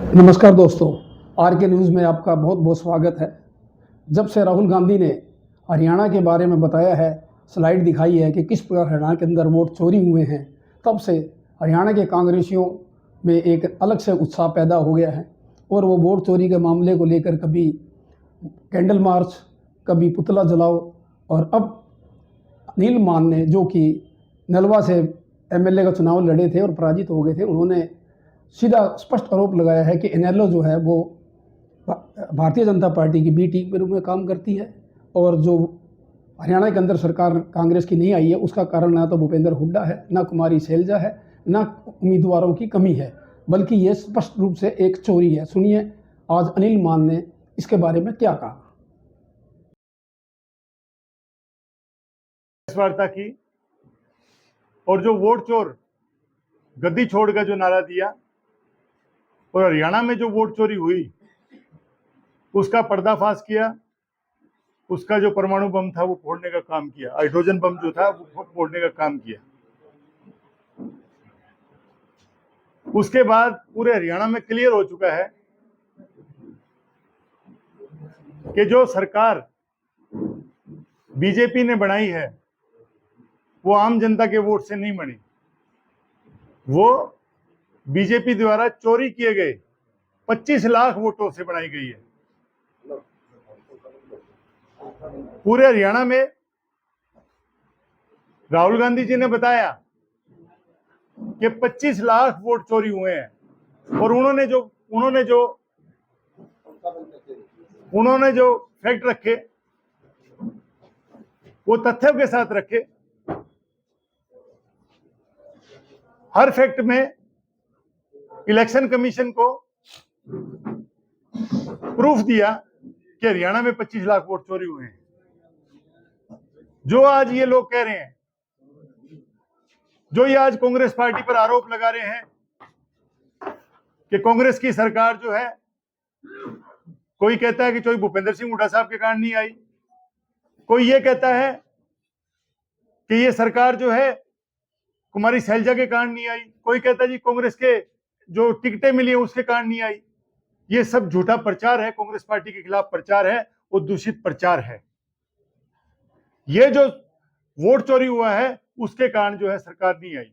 नमस्कार दोस्तों, R K news में आपका बहुत बहुत स्वागत है। जब से राहुल गांधी ने हरियाणा के बारे में बताया है, स्लाइड दिखाई है कि किस प्रकार हरियाणा के अंदर वोट चोरी हुए हैं, तब से हरियाणा के कांग्रेसियों में एक अलग से उत्साह पैदा हो गया है और वो वोट चोरी के मामले को लेकर कभी कैंडल मार्च, कभी पुतला जलाओ, और अब अनिल मान ने, जो कि नलवा से एमएलए का चुनाव लड़े थे और पराजित हो गए थे, उन्होंने सीधा स्पष्ट आरोप लगाया है कि इनेलो जो है वो भारतीय जनता पार्टी की बी टीम के रूप में काम करती है और जो हरियाणा के अंदर सरकार कांग्रेस की नहीं आई है उसका कारण ना तो भूपेंद्र हुड्डा है, ना कुमारी शैलजा है, ना उम्मीदवारों की कमी है, बल्कि ये स्पष्ट रूप से एक चोरी है। सुनिए आज अनिल मान ने इसके बारे में क्या कहा। वार्ता की और जो वोट चोर गद्दी छोड़ का जो नारा दिया और हरियाणा में जो वोट चोरी हुई उसका पर्दाफाश किया, उसका जो परमाणु बम था वो फोड़ने का काम किया, हाइड्रोजन बम जो था वो फोड़ने का काम किया। उसके बाद पूरे हरियाणा में क्लियर हो चुका है कि जो सरकार बीजेपी ने बनाई है वो आम जनता के वोट से नहीं बनी, वो बीजेपी द्वारा चोरी किए गए 25 लाख वोटों से बनाई गई है। पूरे हरियाणा में राहुल गांधी जी ने बताया कि 25 लाख वोट चोरी हुए हैं और उन्होंने जो फैक्ट रखे वो तथ्यों के साथ रखे। हर फैक्ट में इलेक्शन कमीशन को प्रूफ दिया कि हरियाणा में 25 लाख वोट चोरी हुए हैं। जो आज ये लोग कह रहे हैं, जो ये आज कांग्रेस पार्टी पर आरोप लगा रहे हैं कि कांग्रेस की सरकार जो है, कोई कहता है कि कोई भूपेंद्र सिंह हुड्डा साहब के कारण नहीं आई, कोई ये कहता है कि ये सरकार जो है कुमारी शैलजा के कारण नहीं आई, कोई कहता है जी कांग्रेस के जो टिकटें मिली है उसके कारण नहीं आई। ये सब झूठा प्रचार है, कांग्रेस पार्टी के खिलाफ प्रचार है, वो दूषित प्रचार है। ये जो वोट चोरी हुआ है उसके कारण जो है सरकार नहीं आई,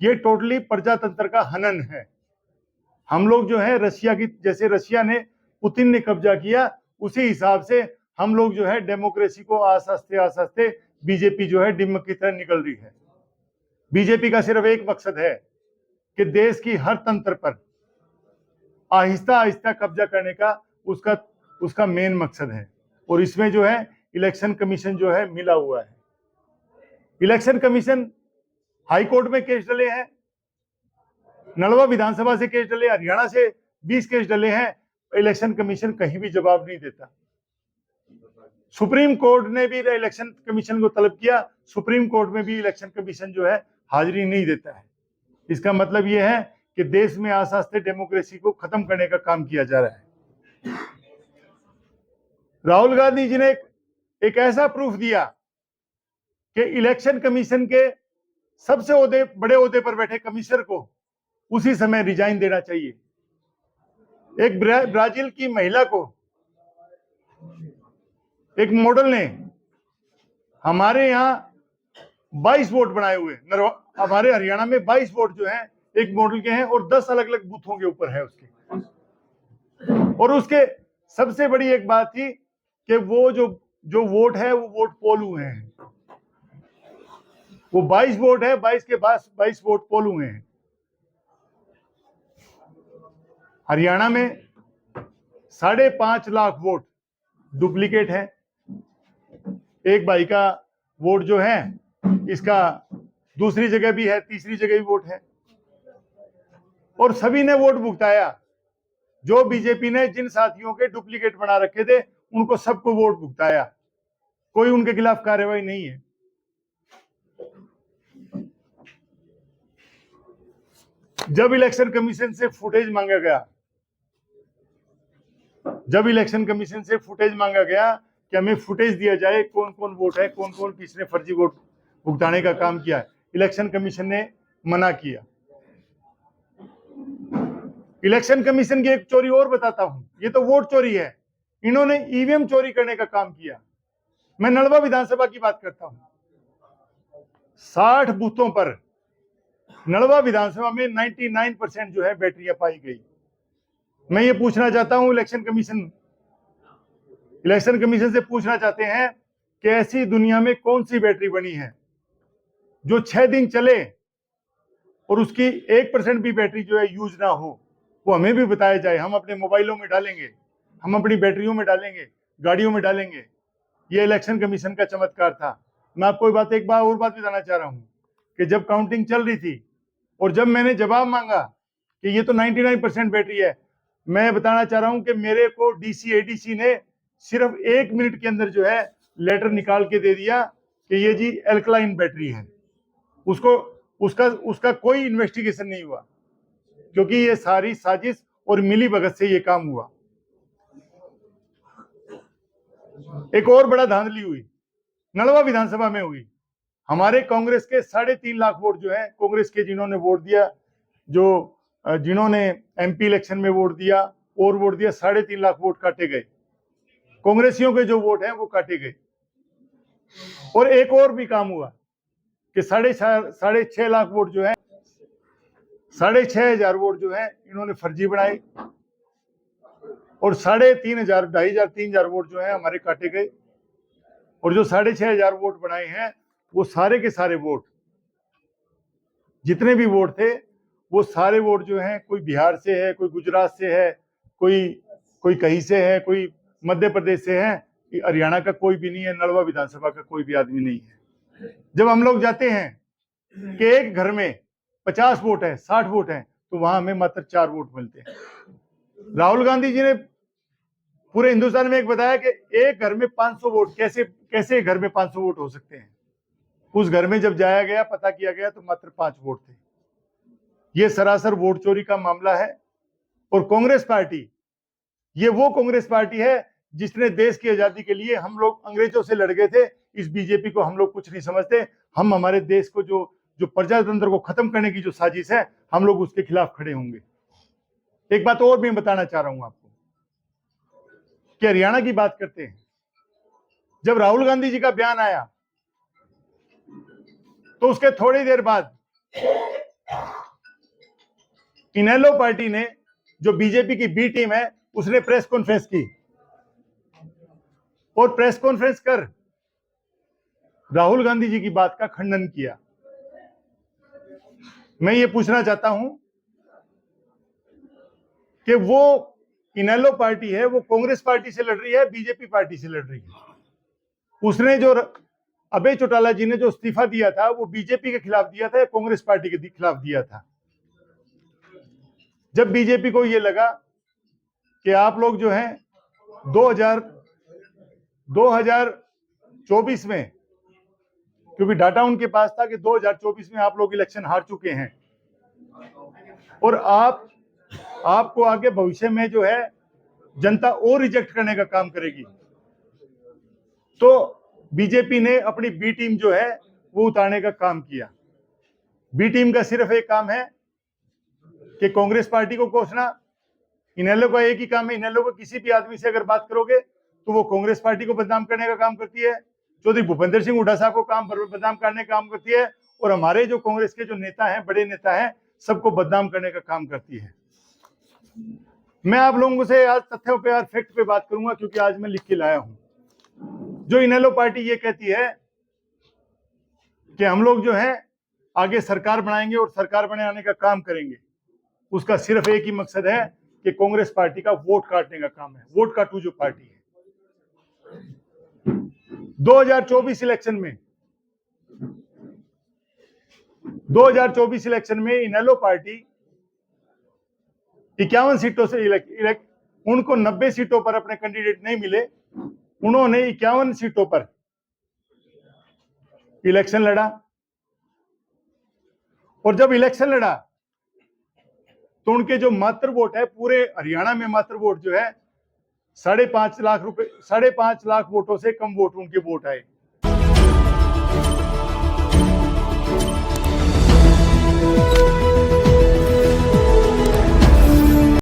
ये टोटली प्रजातंत्र का हनन है। हम लोग जो है रशिया की, जैसे रशिया ने पुतिन ने कब्जा किया उसी हिसाब से हम लोग जो है डेमोक्रेसी को आस्ते आस्ते बीजेपी जो है डिम्म की तरह निकल रही है। बीजेपी का सिर्फ एक मकसद है कि देश की हर तंत्र पर आहिस्ता आहिस्ता कब्जा करने का उसका मेन मकसद है और इसमें जो है इलेक्शन कमीशन जो है मिला हुआ है। इलेक्शन कमीशन हाई कोर्ट में केस डले हैं, नलवा विधानसभा से केस डले, हरियाणा से 20 केस डले हैं, इलेक्शन कमीशन कहीं भी जवाब नहीं देता। सुप्रीम कोर्ट ने भी इलेक्शन कमीशन को तलब किया, सुप्रीम कोर्ट में भी इलेक्शन कमीशन जो है हाजिरी नहीं देता है। इसका मतलब यह है कि देश में आस्ते आस्ते डेमोक्रेसी को खत्म करने का काम किया जा रहा है। राहुल गांधी जी ने एक ऐसा प्रूफ दिया कि इलेक्शन कमीशन के सबसे बड़े ओहदे पर बैठे कमिश्नर को उसी समय रिजाइन देना चाहिए। एक ब्राजील की महिला को एक मॉडल ने हमारे यहाँ 22 वोट बनाए हुए, हमारे हरियाणा में 22 वोट जो हैं एक मॉडल के हैं और 10 अलग अलग बूथों के ऊपर है उसके। और उसके सबसे बड़ी एक बात थी कि वो जो वोट है वो वोट पोल हुए हैं, वो 22 वोट है, 22 के बाद 22 वोट पोल हुए हैं। हरियाणा में 5.5 लाख वोट डुप्लीकेट है। एक भाई का वोट जो है इसका दूसरी जगह भी है, तीसरी जगह भी वोट है और सभी ने वोट भुगताया। जो बीजेपी ने जिन साथियों के डुप्लीकेट बना रखे थे उनको सबको वोट भुगताया, कोई उनके खिलाफ कार्रवाई नहीं है। जब इलेक्शन कमीशन से फुटेज मांगा गया कि हमें फुटेज दिया जाए, कौन कौन वोट है, कौन कौन किसने फर्जी वोट भुगताने का काम किया है, इलेक्शन कमीशन ने मना किया। इलेक्शन कमीशन की एक चोरी और बताता हूं, ये तो वोट चोरी है, इन्होंने ईवीएम चोरी करने का काम किया। मैं नलवा विधानसभा की बात करता हूं, 60 बूथों पर नलवा विधानसभा में 99% जो है बैटरियां पाई गई। मैं ये पूछना चाहता हूं इलेक्शन कमीशन से पूछना चाहते हैं कि ऐसी दुनिया में कौन सी बैटरी बनी है जो 6 दिन चले और उसकी 1% भी बैटरी जो है यूज ना हो। वो हमें भी बताया जाए, हम अपने मोबाइलों में डालेंगे, हम अपनी बैटरियों में डालेंगे, गाड़ियों में डालेंगे। ये इलेक्शन कमीशन का चमत्कार था। मैं आपको एक बार और बात बताना चाह रहा हूं कि जब काउंटिंग चल रही थी और जब मैंने जवाब मांगा कि ये तो 99% बैटरी है, मैं बताना चाह रहा हूं कि मेरे को डीसी ने सिर्फ 1 मिनट के अंदर जो है लेटर निकाल के दे दिया कि ये जी एल्कलाइन बैटरी है। उसका कोई इन्वेस्टिगेशन नहीं हुआ, क्योंकि ये सारी साजिश और मिली भगत से ये काम हुआ। एक और बड़ा धांधली हुई, नलवा विधानसभा में हुई। हमारे कांग्रेस के 3.5 लाख वोट जो है, कांग्रेस के जिन्होंने वोट दिया, जिन्होंने एमपी इलेक्शन में वोट दिया और वोट दिया, 3.5 लाख वोट काटे गए। कांग्रेसियों के जो वोट हैं वो काटे गए। और एक और भी काम हुआ कि 6.5 लाख वोट जो है, 6,500 वोट जो है इन्होंने फर्जी बनाए और 3,500 2,500 वोट जो है हमारे काटे गए। और जो 6,500 वोट बनाए हैं वो सारे के सारे वोट, जितने भी वोट थे वो सारे वोट जो हैं, कोई बिहार से है, कोई गुजरात से है, कोई कहीं से है, कोई मध्य प्रदेश से है, हरियाणा का कोई भी नहीं है, नलवा विधानसभा का कोई भी आदमी नहीं है। जब हम लोग जाते हैं कि एक घर में 50 वोट है, 60 वोट है, तो वहां हमें मात्र 4 वोट मिलते हैं। राहुल गांधी जी ने पूरे हिंदुस्तान में एक बताया कि एक घर में 500 वोट, कैसे घर में 500 वोट हो सकते हैं। उस घर में जब जाया गया, पता किया गया, तो मात्र 5 वोट थे। ये सरासर वोट चोरी का मामला है। और कांग्रेस पार्टी, ये वो कांग्रेस पार्टी है जिसने देश की आजादी के लिए, हम लोग अंग्रेजों से लड़ गए थे, इस बीजेपी को हम लोग कुछ नहीं समझते। हम हमारे देश को जो प्रजातंत्र को खत्म करने की जो साजिश है, हम लोग उसके खिलाफ खड़े होंगे। एक बात और भी बताना चाह रहा हूं आपको कि हरियाणा की बात करते हैं। जब राहुल गांधी जी का बयान आया तो उसके थोड़ी देर बाद इनेलो पार्टी ने, जो बीजेपी की बी टीम है, उसने प्रेस कॉन्फ्रेंस की और प्रेस कॉन्फ्रेंस कर राहुल गांधी जी की बात का खंडन किया। मैं ये पूछना चाहता हूं कि वो इनेलो पार्टी है, वो कांग्रेस पार्टी से लड़ रही है, बीजेपी पार्टी से लड़ रही है। उसने जो अभय चौटाला जी ने जो इस्तीफा दिया था, वो बीजेपी के खिलाफ दिया था या कांग्रेस पार्टी के खिलाफ दिया था? जब बीजेपी को ये लगा कि आप लोग जो हैं 2024 में, क्योंकि डाटा उनके पास था कि 2024 में आप लोग इलेक्शन हार चुके हैं और आपको आगे भविष्य में जो है जनता और रिजेक्ट करने का काम करेगी, तो बीजेपी ने अपनी बी टीम जो है वो उतारने का काम किया। बी टीम का सिर्फ एक काम है कि कांग्रेस पार्टी को कोसना। इनेलो का एक ही काम है, इनेलो को किसी भी आदमी से अगर बात करोगे तो वो कांग्रेस पार्टी को बदनाम करने का काम करती है, चौधरी भूपेंद्र सिंह हुड्डा साहब को बदनाम करने का काम करती है, और हमारे जो कांग्रेस के जो नेता हैं, बड़े नेता हैं, सबको बदनाम करने का काम करती है। मैं आप लोगों से आज तथ्यों पे और फैक्ट पे बात करूंगा, क्योंकि आज मैं लिख के लाया हूं। जो इनेलो पार्टी ये कहती है कि हम लोग जो है आगे सरकार बनाएंगे और सरकार बनाने का काम करेंगे, उसका सिर्फ एक ही मकसद है कि कांग्रेस पार्टी का वोट काटने का काम है। वोट काटू जो पार्टी है। 2024 इलेक्शन में इनेलो पार्टी 51 सीटों से इलेक्ट, उनको 90 सीटों पर अपने कैंडिडेट नहीं मिले, उन्होंने 51 सीटों पर इलेक्शन लड़ा। और जब इलेक्शन लड़ा तो उनके जो मात्र वोट है, पूरे हरियाणा में मात्र वोट जो है 5.5 लाख वोटों से कम वोट उनके वोट आए।